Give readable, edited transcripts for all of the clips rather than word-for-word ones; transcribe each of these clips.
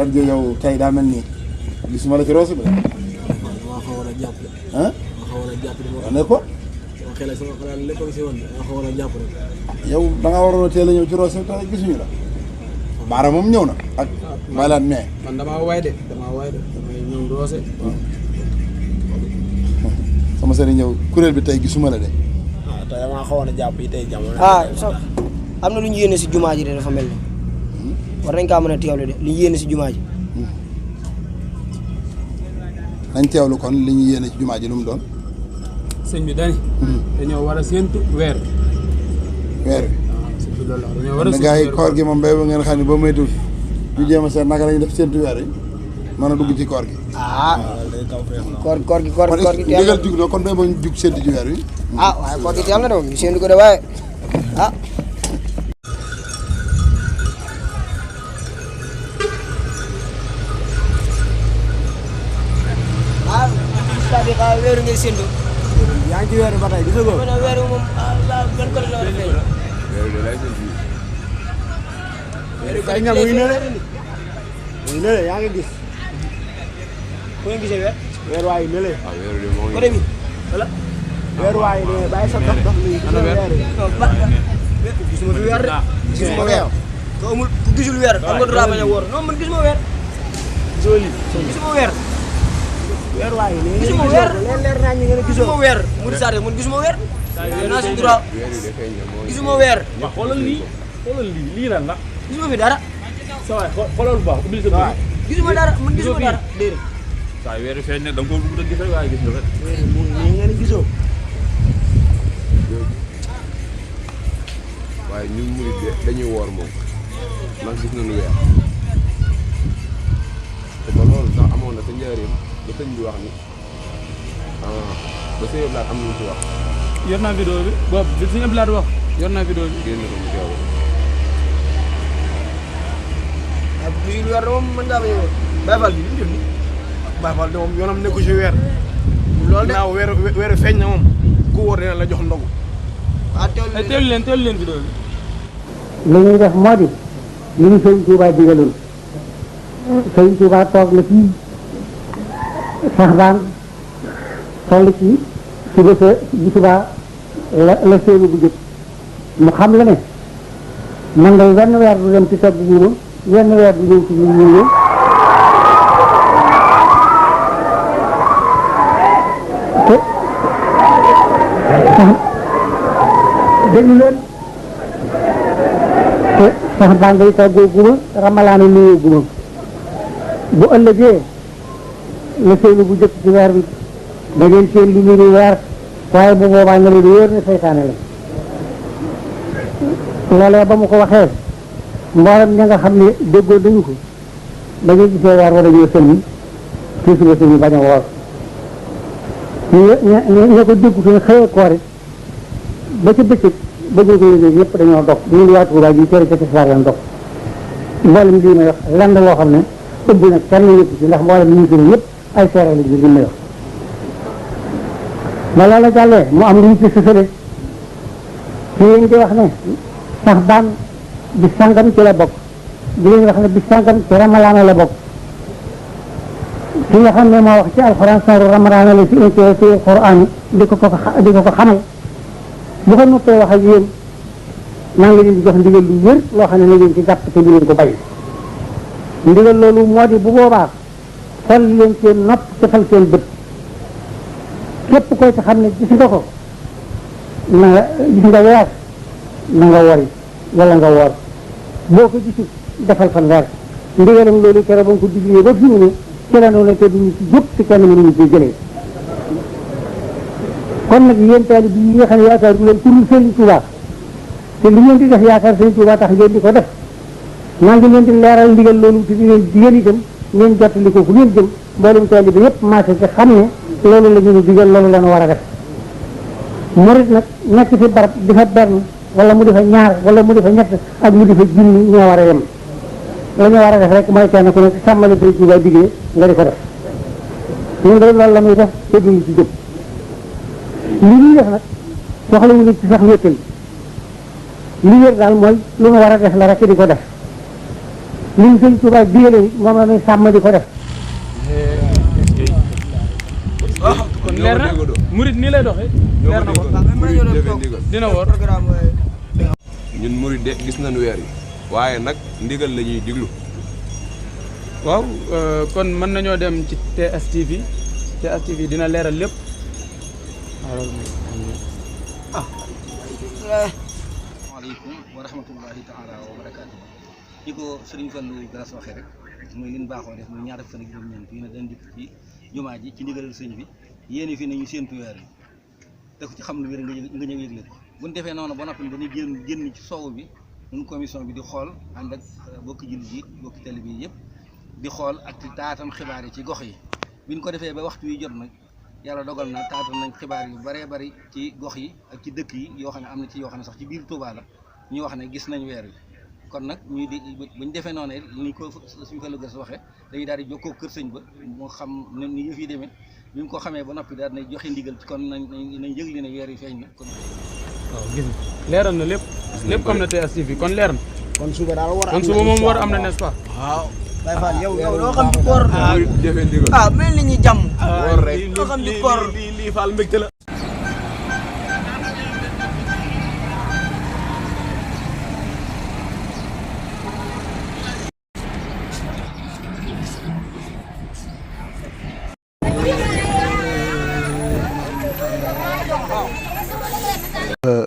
parce que yow tey daa mel ni gisuma la ci roose bi. damaa xawoon a jàpp rek. ah. damaa xawoon a jàpp rek. waaw ne ko. sama xel sama xalaat lépp a ngi si woon damaa xawoon a jàpp rek. yow da ngaa waroon a teel a ñëw ci roose bi te gisuñu la. Baara moom ñëw na. ak Baylaat mais. man damaa waay de damay ñëw roose. sama sëriñ ñëw kuréel bi tey gisuma la de. ah tey damaa xawoon a jàpp yi tey jamono. am na lu ñu yéene si jumaa ji de dafa mel ni war nañ kaa mën a teewlu de li ñu yéene si jumaa ji. nañ teewlu kon li ñu yéene ci jumaa ji lu mu doon. sëñ bi dani dañoo war a séentu weer bi. weer bi. waaw sëñ bi loolu la dañoo war a séentu gars yi koor gi moom béy ba ngeen xam ne ba moytuwul ñu jéem a seet naka la ñuy def séentu weer yi mën a dugg ci koor gi. koor gi teel na ndigal jug na kon béy ba ñu jug séentu ci weer wi. waaye koor gi teel na de moom ñu séentu ko de waaye weeru ngay séntu. yaa ngi ci weeru ba tey gisagoo. ma ne weeru moom ban côté la war a feeñ. weeru de lay séntu. weeru kay nga muy nële. muy nële yaa ngi gis. fu ngeen gisee weer. weer waa yi nële. waaw weeru de moo ngi. côté bi wala. weer waa yi ne bàyyi sa dox dox lii. ana weer gisuma fi weer de. gisuma weer. ku amul ku gisul weer am nga droit bañ a woor non man gisuma weer. gisoo lii. gisuma weer. weer waa yi ne gisuma weer leer naa ñu ngeen gisoo. gisuma weer Mouride Sarr man gisuma weer. naa si droit weer yi de feeñ na moo ngi. gisuma weer. waaw xoolal lii lan la. gisuma fi dara. sa waay xoolal bu baax ubbil sa bët. gisuma dara man gisuma dara déedéet. saa yu weeru feeñ ne da nga koo bëgg a gis rek waaye gis nga rek. nii ngeen gisoo. waaye ñun murid dañuy woor moom ndax gis nañu weer te ba loolu sax amoon na sa njëriñ ba sëñ bi wax ni ba sëñ Ablaye am nañu ci wax. yor naa vidéo bi boobu bi sëñ Ablaye wax yor naa vidéo bi. génn ko mu teewul. waaw bu gisul weer moom mën ngaa bañ a woor. Baye Fall bi li mu jëm nii. Baye Fall de moom yoonam nekku ci weer. loolu de ginnaaw weeru feeñ na moom ku wóor dina la jox ndogu. teelu leen vidéo bi. li ñuy def moo di li ñu sëñ Touba digaloon sëñ Touba toog na fii sax daan toll ci suba sa bu subaa la séenu bu jëkk mu xam la ne man day wenn weer du dem ci togg guuma wenn weer du ñëw ci ñu ñëw te déglu leen te sax daan day toggoo guma ramalaana nuyoo guma bu ëllëgee la seenu bu jëkk ci weer bi da ngeen seen lu niru weer waaye bu boobaa nga leen wóor ne seytaane la loolee ba mu ko waxee mboolem ña nga xam ne déggoo dañu ko da ngay gisee weer wala ñoo sëlmi ci suba sëlmi bañ a woor ña ko déggu ne xëyee koor it ba ca bëccëg ba ñu ko yëgee ñëpp dañoo dog ñu ngi waatu waa ji tere ca tisbaar leen dog mboolem lii may wax lenn loo xam ne ëbb nag kenn yëpp ci ndax mboolem ñu fi ne ñëpp ay seere la li may wax ba loola jàllee mu am lu ñu ci sësale ci yéen di wax ne sax daan bi sàngam ci la bokk di leen wax ne bi sàngam ci ramalaana la bokk ki nga xam ne moo wax ci alxuraan saaru ramalaana la ci alxuraan di ko ko xamal bu ko noppee wax ak yéen maa ngi leen di jox ndigal lu wér loo xam ne na ngeen ci jàpp te bu leen ko bàyyi ndigal loolu moo di bu boobaa fal leen seen nopp te fal seen bët képp koy te xam ne gis nga ko na nga gis nga weer na nga wori wala nga woor boo ko gisul defal fan weer ndigalam loolu keroog ba nga ko diglee ba fi mu ne ci la noonu te duñu ci jóg te kenn mënuñu ci jëlee kon nag yéen taalib yi nga xam ne yaakaar du leen turul Sëriñ Tuubaa te li ngeen di def yaakaar Sëriñ Tuubaa tax ngeen di ko def maa ngi leen di leeral ndigal loolu te di leen digal itam ngeen jottali ko fu ngeen jëm mboolem taalib bi yëpp marché ci xam ne loolu la ñu digal loolu la ñu war a def murit nag nekk fi barab di fa benn wala mu di fa ñaar wala mu di fa ñett ak mu di fa junni ñoo war a yem la ñu war a def rek mooy kenn ku nekk sàmmali Sëriñ Tuubaa diggee nga di ko def ñun de loolu la muy def te duñu ci jóg li ñuy def nag soxla wu ñu ci sax wéttal li wér daal mooy lu mu war a def la rek di ko def liñ sëñ Tuubaa digale moom la ñuy sàmm di ko def. kon leer na murit nii lay doxee. leer na ko dina woor. ñun murit de gis nañu weer yi waaye nag ndigal la ñuy diglu. waaw kon mën nañoo dem ci TSTV TSTV dina leeral lépp. asalaamaaleykum wa rahmatullahi taala wa barakaatu. ñi ko Serigne Fallou Garas waxee rek mooy liñ baaxoo def muy ñaar fan ak juróom-ñeent yi ne dañ dikk ci jumaa ji ci ndigalal sëñ bi yéen fi nañu séentu weer yi te ku ci xam lu wér nga ñëw yëgle ko bu ñu defee noonu ba noppi dañuy génn ci soow bi ñun commission bi di xool ànd ak bokki jullit yi bokki tali bi yëpp di xool ak taatam xibaar yi ci gox yi bi ñu ko defee ba waxtu wi jot nag yàlla dogal na taatam nañ xibaar yu bëree bëri ci gox yi ak ci dëkk yi yoo xam ne am na ci yoo xam ne sax ci biir Touba la ñu wax ne gis nañ weer wi kon nag ñuy di buñ defee noonu ni ko suñu Fallou Garas waxee dañuy daal di jokkoo kër sëñ ba moo xam ne ni yëf yi demee bi mu ko xamee ba noppi daal na joxe ndigal ci kon nañ yëgle ne weer yi feeñ na kon waaw gis nga leeral na lépp lépp am na TSTV kon leer na. kon suba daal war kon suba moom war am na n'est-ce pas. waaw Baye Fall yow loo xam ci koor jëfe ndigal mel ni ñi jàmm woor rek loo xam ci koor lii Fall mbégte la.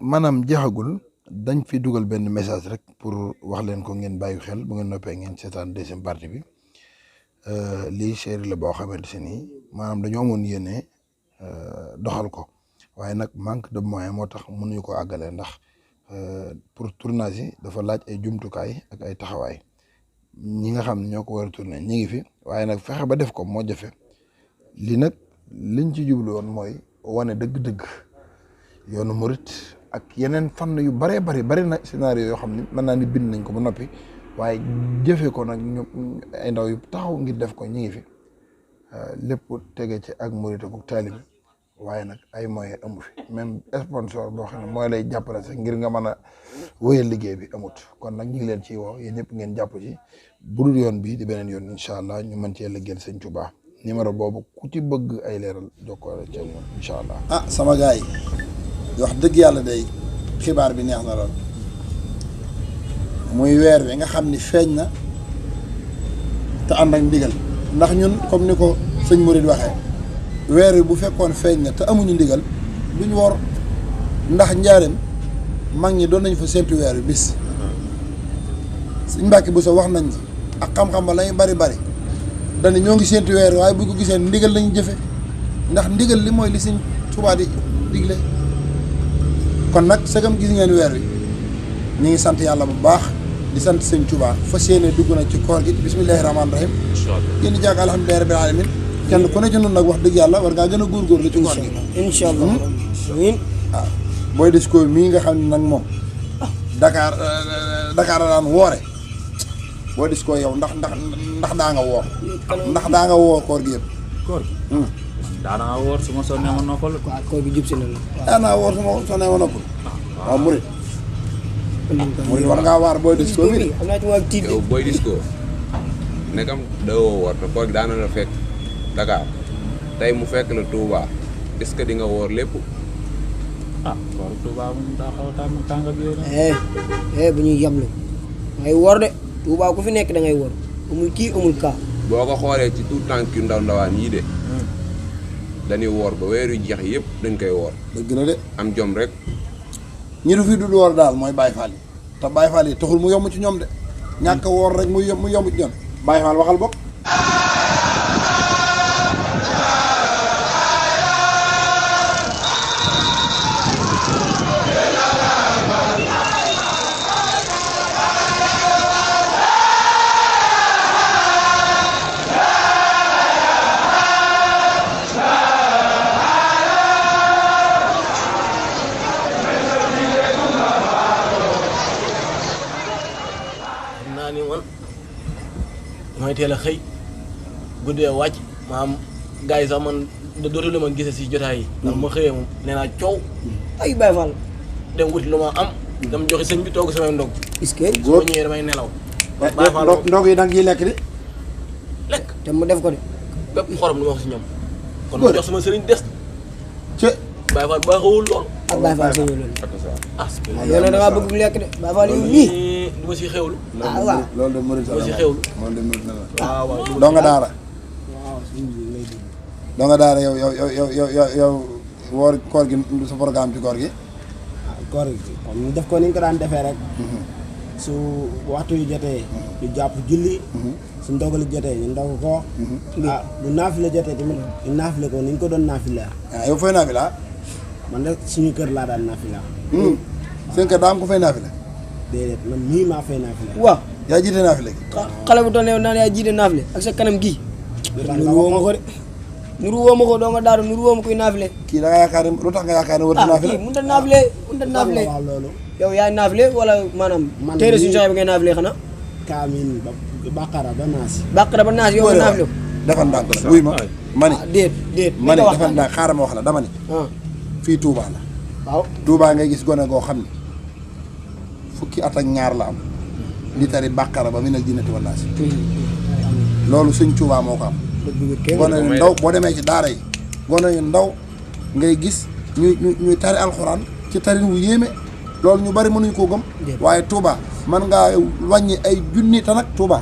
maanaam jeexagul dañ fi dugal benn message rek pour wax leen ko ngeen bàyyi xel bu ngeen noppee ngeen seetaan deuxième partie bi lii série la boo xamante ni maanaam dañoo amoon yéene doxal ko waaye nag manque de moyen moo tax mënuñu ko àggale ndax pour tournage yi dafa laaj ay jumtukaay ak ay taxawaay ñi nga xam ne ñoo ko war a tourner ñi ngi fi waaye nag fexe ba def ko moo jafe lii nag liñ ci jublu woon mooy wane dëgg-dëgg yoonu murit ak yeneen fànn yu bari na scénario yoo xam ne mën naa ni bind nañ ko ba noppi waaye jëfee ko nag ñu ay ndaw yu taxaw ngir def ko ñi ngi fi lépp tege ci ak murit ak taalib waaye nag ay moyens amu fi même sponsor boo xam ne mooy lay jàppale sax ngir nga mën a wéyal liggéey bi amut kon nag ñu ngi leen ciy woo yéen ñëpp ngeen jàpp ci budul yoon bi di beneen yoon incha allah ñu mën cee liggéeyal Sëñ Tuubaa numéro boobu ku ci bëgg ay leeral jokkoo ci ñoom incha allah. ah sama gars yi wax dëgg yàlla day xibaar bi neex na lool muy weer wi nga xam ni feeñ na te ànd ak ndigal ndax ñun comme ni ko sëñ Mouride waxee weer wi bu fekkoon feeñ na te amuñu ndigal duñ woor ndax njaareem mag ñi doon nañ fa séntu weer wi bis sëñ Mbàkke bu sa wax nañ ni ak xam-xam ba lañu bari dana ñoo ngi séntu weer waaye bu ko gisee ndigal lañu jëfe ndax ndigal li mooy li Sëñ Tuubaa di digle kon nag segam gis ngeen weer wi ñu ngi sant yàlla bu baax di sant Sëñ Tuubaa fas yéene dugg na ci koor gi bismillaahi rahmaani rahiim génn jàkk alhamdulillahi rabbil alamin kenn ku ne ci noonu nag wax dëgg yàlla war ngaa gën a góorgóorlu ci koor gi incha allah waaw booy des ko mii nga xam ne nag moom Dakar la daan woore boo dis ko yow ndax daa nga woor ndax daa nga woor koor gi yëpp koor gi daanaa woor su ma sonnee ma noppal koor bi jub si na la daanaa woor su ma sonnee ma noppal waaw murit war ngaa waar booy dis ko mi am naa ci waa tiit yow booy dis ko nekkam dawoo woor te koor gi daana la fekk Dakar tey mu fekk la Touba est-ce que di nga woor lépp koor Touba moom daa xaw a tàng ak yooyu bu ñuy yablu ngay woor de Touba ku fi nekk da ngay woor amul kii amul kaa boo ko xoolee ci tout tànk yu ndawaan yii de dañuy woor ba weer yu jeex yëpp dañ koy woor dëgg la de am jom rek ñi du fi dul woor daal mooy Baye Fall yi te Baye Fall yi taxul mu yomb ci ñoom de ñàkk woor rek mu yomb ci ñoom Baye Fall waxal bokk mooy teel a xëy guddee wàcc maam gars yi sax man dootul ma gisee si jotaay yi ndax ma xëyee moom nee naa coow ay Baye Fall dem wuti lu ma am dem joxe sëñ bi toog samay ndog est-ce que soo ñëwee damay nelaw ndog yi da nga ciy lekk di. lekk te mu def ko de. bépp xorom lu ma wax si ñoom. kon ma jox sama sëriñ des. ci Baye Fall baaxawul lool. ak Baye Fall sa loolu. ah yow nag da ngaa bëgg lekk de Baye Fall yow nii. du ma si xewlu. ah waaw loolu de murid du ma si xewlu. loolu de murid la. waaw waaw doo nga daara. doo nga daara yow woor koor gi sa programme ci koor gi. koor gi comme ñu def ko ni ñu ko daan defee rek. su waxtu yu jotee. ñu jàpp julli. su ndogali jotee ñu ndog ko. bu naafile jotee tamit ñu naafile ko ni ñu ko doon naafile. ah yow fooy naafila. man de suñu kër laa daan naafila. seen kër daa am ko fay naafila. déedéet man mii maa fay naafila. waaw yaa jiite naafila gi. xale bu toll ne naan yaa jiite naafile ak sa kanam gii. nuru woo ma ko de. nuru woo ma ko doo nga daaru nuru woo ma koy naafile. kii da nga yaakaar ne lu tax nga yaakaar ne war na naafila. kii mënut a naafile mënut a naafile. waaw loolu. yow yaay naafile wala maanaam. man téere suñu soxla bi ngay naafile xanaa. Kaamin ba Baqara ba Naas. Baqara ba Naas yow nga naafile ko. defal ndànk la wuy ma mani déet mani defal ndànk xaaral ma wax la dama ni fii Touba la waaw Touba ngay gis gone goo xam ne fukki at ak ñaar la am di tari Baqara ba minal jinnati wan naas loolu sëñ Touba moo ko am gone yu ndaw boo demee ci daara yi gone yu ndaw ngay gis ñuy tari alxuraan ci tarin wu yéeme loolu ñu bari mënuñu koo gëm waaye Touba man ngaa wàññi ay junni te nag Touba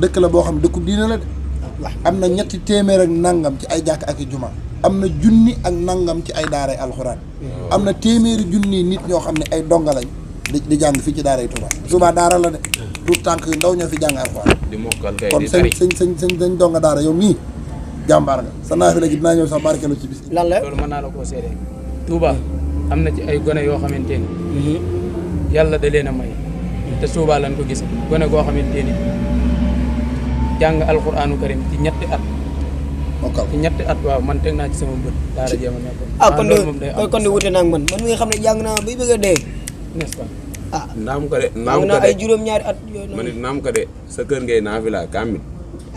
dëkk la boo xam ne dëkkub diine la de am na 3 téeméer ak nangam ci ay jàkk ak i juma am na junni ak nangam ci ay daaray alxuraan am na téeméeri junni nit ñoo xam ne ay donga lañ di jàng fii ci daaray Touba Touba daara la de tout tànk yu ndaw ñoo fi jàng alxuraan di mokkal kay kon di tari sañ donga daara yow mii jàmbaar nga sa naafila gi dinaa ñëw sax barkeelu ci bis lan la loolu mën naa la koo seede Touba am na ci ay gone yoo xamante ni yàlla da leen a may te Touba lañ ko gis gone goo xamante ni jàng alquranu karim ci 2 at mokkal ci 2 at waaw man teg naa ci sama bët daara jéem a nekkoon kon de wute naa ak man mi nga xam ne jàng naa bay bëgg a dee n'est-ce pas naam ko de jàng naa ay juróom-ñaari at yooyu ma nit naam ko de sa kër ngay naafila kaamil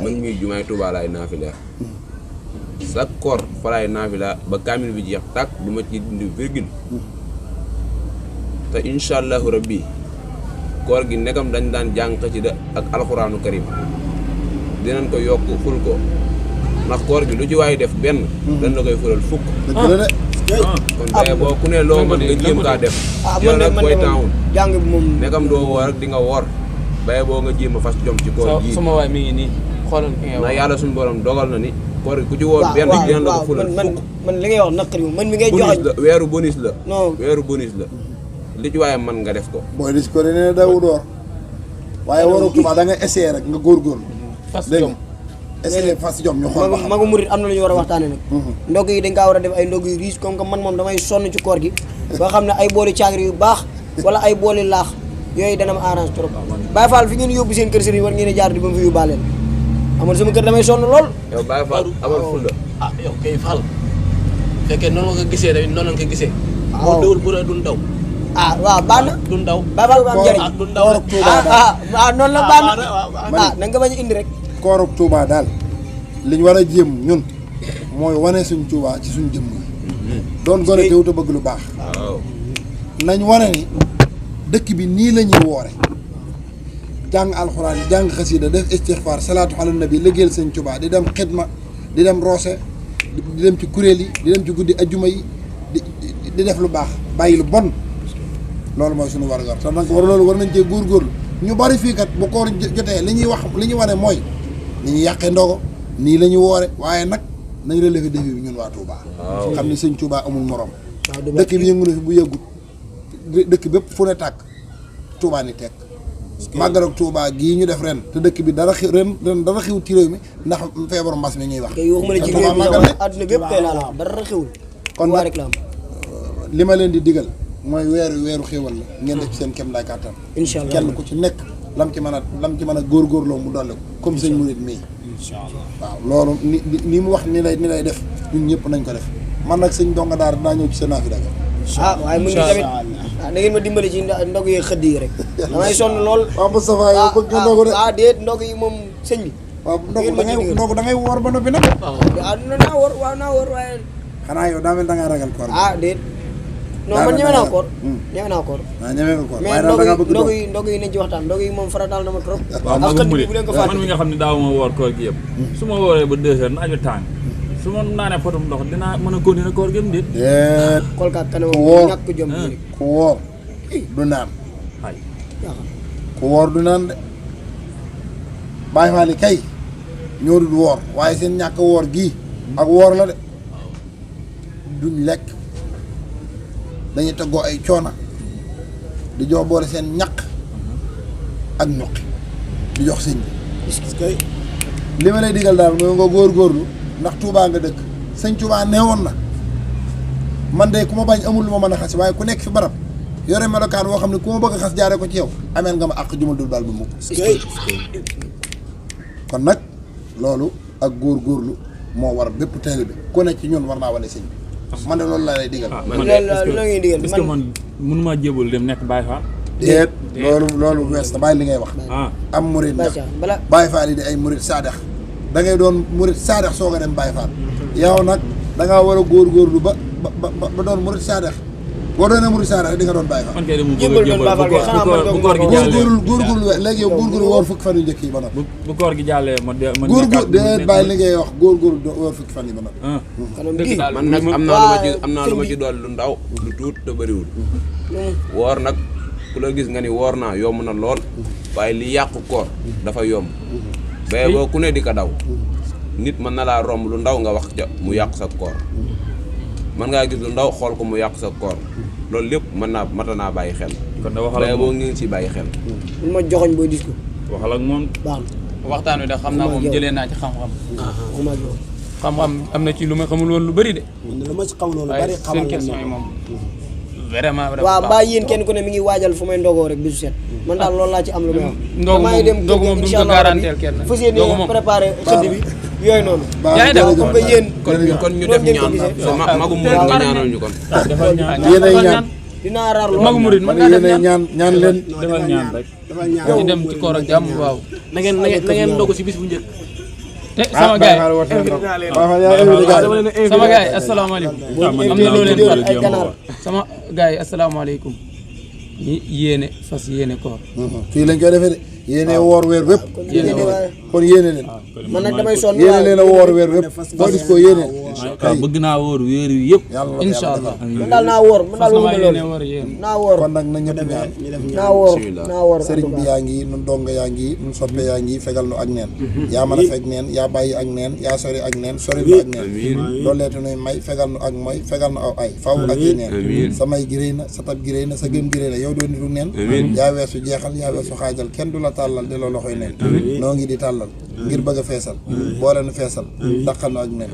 man mii jumaay Touba laay naafila sa koor fa laay naafila ba kaamil bi jeex tàkk du ma ci dindi virgule te incha allahu rabbi koor gi ndegam dañ daan jàng xasida ak alxuraanu karim dinañ ko yokk ful ko ndax koor gi lu ci waay def benn dañ la koy fulal fukk dëgg la de kon tey boo ku ne loo mën nga jéem kaa def yow nag booy taawul jàng bi moom ndegam doo woor ak di nga woor baye boo nga jéem a fas jom ci koor gi sama waay mi ngi nii xoolal ki ngay na wax yàlla suñu borom dogal na ni koor gi ku ci woor benn dinañ la ko fulal fukk man li ngay wax naqari man mi ngay bonus joxe la weeru bonus la non weeru bonus la li ci waaye man nga def ko booy dis ko ne ne dawu door waaye waru Touba da nga essayé rek nga góorgóorlu fas dégg jom nga essayé fas jom ñu xool ba xam magu murit am na lu ñu war a waxtaane nag ndog yi dañ kaa war a def ay ndog yu riche comme que man moom damay sonn ci koor gi ba xam ne ay booli caagri yu baax wala ay booli laax yooyu dana ma arrange trop Baye Fall fi ngeen yóbbu seen kër sëriñ war ngeen a jaar di ba mu fi yóbbaaleen amoon sama kër damay sonn lool yow Baye Fall amal fulla ah yow kay Fall fekkee noonu nga ko gisee tamit noonu nga ko gisee. waaw moo dawul bu dee du ndaw. ah waaw baax na du ndaw. Baye Fall am njëriñ du ndaw rek. noonu la baax na na nga bañ a indi rek koorug Touba daal liñ war a jéem ñun mooy wane suñ Touba ci suñ jëmm doon gone teewut a bëgg lu baax waaw nañ wane ni dëkk bi nii la ñuy woore jàng alxuraan jàng xasida def istixfaar salaatu ala nabi liggéeyal sëñ Touba di dem xidma di dem roose di dem ci kuréel yi di dem ci guddi ajjuma yi di def lu baax bàyyi lu bon loolu mooy suñu war-gar te nag loolu war nañ cee góorgóorlu ñu bari fii kat bu koor jotee li ñuy wax li ñu wane mooy ni ñu yàqee ndogo nii la ñu woore waaye nag nañ relever défi bi ñun waa Touba xam ni sëñ Touba amul morom dëkk bi yëngu na fi bu yëggut dëkk bépp fu ne tàkk Touba ni tekk màggal ak Touba gii ñu def ren te dëkk bi dara xiw ren dara xiw ci réew mi ndax feebaru mbas mi ñuy wax kay waxuma la ci réew mi sax àdduna bépp kay laa la dara xewul kon waa nag rek la am li ma leen di digal mooy weeru xéwal la ngeen def ci seen kem laay kàttan incha allah kenn ku ci nekk lam ci mën a góorgóorloo mu dolli ko comme sëñ Murid mii waaw loolu ni mu wax ni lay def ñun ñëpp nañ ko def man nag sëñ donga daara dinaa ñëw ci sa naafi daga waaye mu ngi tamit da ngeen ma dimbali ci ndog yi xëdd yi rek damay sonn lool waaw Moustapha yow bëgg nga ndogu de déet ndog yi moom sëñ bi waaw ndogu da ngay woor ba noppi nag naa wor waaw naa wor waaye xanaa yow daa mel da ngaa ragal koor déet non man ñeme naa koor ñeme naa koor waaw ñeme nga koor mais waaye daal da ngaa bëgg ndog yi nañ ci waxtaan ndog yi moom farataal na ma trop waaw ak xëdd bi bu leen ko fàtte man mi nga xam ne daaw ma woor koor gi yëpp su ma wooree ba 2 heures naaj bi tàng su ma naanee potum ndox dinaa mën a continuer koor gi am déet déet xool kaa kanam woor ñàkk jom bi ku woor du naan ay ku woor du naan de Baay Faal yi kay ñoo dul woor waaye seen ñàkk woor gii ak woor la de duñ lekk dañuy toggoo ay coona di jox boole seen ñaq ak ñoqi di jox sëñ bi li ma lay digal daal mooy nga góorgóorlu ndax Tuubaa nga dëkk sëñ Tuubaa neewoon na man de ku ma bañ amul lu ma mën a xas waaye ku nekk fi barab yore melokaan woo xam ne ku ma bëgg a xas jaaree ko ci yow ameen nga ma àq juma dul baal bu mukk kon nag loolu ak góorgóorlu moo war bépp taalibe bi ku nekk ci ñun war naa wane sëñ bi man de loolu laa lay digal. est-ce que man mënuma jébul dem nekk Baye Fall. déet loolu wees na bàyyi li ngay wax. am murid ndax Baye Fall yi di ay murid saadex da ngay doon murid saadex soog a dem Baye Fall yow nag da ngaa war a góorgóorlu ba doon murid saadex boo doonee murid saadex di nga doon Baye Fall. man kay de mu bu koor gi jàllee góorgóorlu léegi yow góorgóorlu woor fukki fan yu njëkk yi ba noppi. bu koor gi jàllee ma góorgóorlu déet bàyyi li ngay wax góorgóorlu woor fukki fan yi ba noppi. man nag am naa lu ma ci dool lu ndaw lu tuut te bëriwul woor nag ku la gis nga ni woor naa yomb na lool waaye li yàqu koor dafa yomb baye boo ku ne di ko daw nit mën na laa romb lu ndaw nga wax ca mu yàq sa koor mën ngaa gis lu ndaw xool ko mu yàq sa koor loolu lépp mata naa bàyyi xel kon da waxal baye boo ngi ci bàyyi xel mun ma joxoñ booy dis ko waxal ak moom baax waxtaan wi de xam naa moom jëlee naa ci xam-xam xam-xam am na ci lu ma xamul woon lu bëri de lu ma ci xamul woon lu bëri xamal seen question yi moom vraiment waaw mbaa yéen kenn ku ne mi ngi waajal fu may ndogoo rek bisu set man daal loolu laa ci am lu may wax ndogu moom duñ ko garanteel kenn fas yéene préparé xëdd bi yooyu noonu yaa ngi def comme que yéen kon ñu def ñaan magu murid nga ñaanal ñu kon yéen ay ñaan dinaa raar lool magu murid man ngaa def ñaan leen defal ñaan rek ñu dem ci koor ak jàmm waaw na ngeen ndogu si bis bu njëkk te sama gars yi sama gars yi asalaamaaleykum am na loo leen sama gars yi asalaamaaleykum ñi yéene fas yéene koor fii lañ koy defee de yéene woor weer wépp kon yéene leen man nag damay sonn yéene leen a woor weer wépp boo gis ko yéene waaw bëgg naa wóor weer wi yëpp incha allah man daal naa woor man daal sama yéene woor yéen naa woor kon nag na ñëpp ñaan naa woor sëriñ bi yaa ngi nun donga yaa ngi nun soppe yaa ngi fegal nu ak neen yaa mën a fekk neen yaa bàyyi ak neen yaa sori ak neen sori nu ak neen dooleetu nuy may fegal nu ak mooy fegal nu aw ay faw ak yi neen sa may gi réy na sa tab gi réy na sa gëm gi réy na yow doo nitu neen yaa weesu jeexal yaa weesu xaajal kenn du la tàllal de loo loxoy neen noo ngi di tàllal ngir bëgg a feesal boole nu feesal daqal nu ak neen